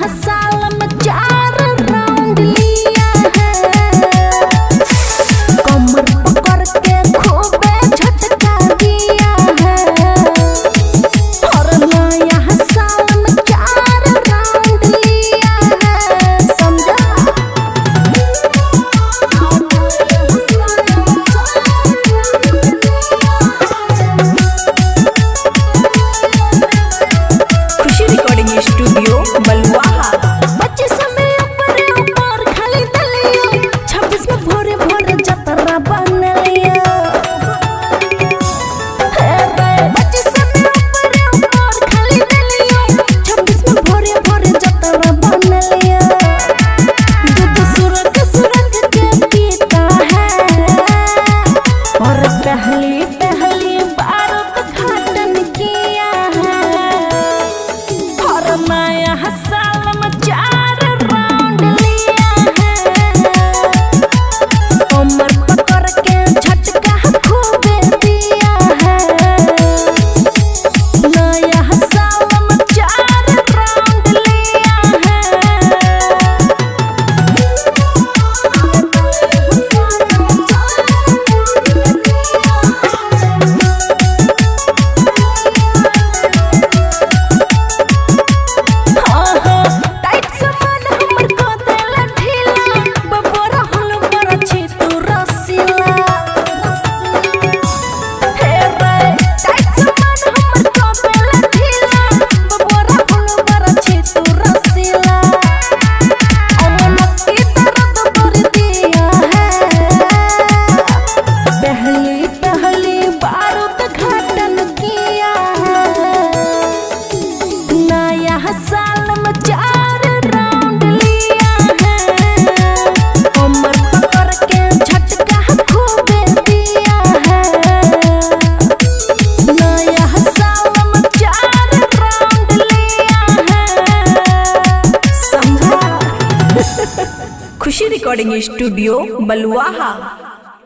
साल में 4 राउंड लिया है, कमर पकड़ के खूबे झटका दिया है। और नया साल में 4 राउंड लिया है, समझा? खुशी रिकॉर्डिंग स्टूडियो बलुआहा। बच्चे समय ऊपर खाली दलिया, 26 में भोरे भोरे जतरा बन लिया। बच्चे समय ऊपर खाली दलिया, 26 में भोरे भोरे जतरा बन लिया। दूध सुरग के पीता है, और पहली बार उद्घाटन किया है। और नया साल में 4 राउंड लिया है, कमर पकड़ के झटका खूबे दिया है। नया साल में 4 राउंड लिया टाइट सामान हमर को देला ढीला, बबोरा होल बड़ा छी तू रसीला। हे रे टाइट सामान हमर को देला ढीला, बबोरा होल बड़ा छी तू रसीला। अमन की तरह कर दिया है, पहली बार उद्घाटन किया है। नया साल में 4 राउंड लिया है, कमर पकड़ के झटका खूबे दिया है। नया साल में 4 राउंड लिया है, समझा? खुशी रिकॉर्डिंग स्टूडियो बलुआहा।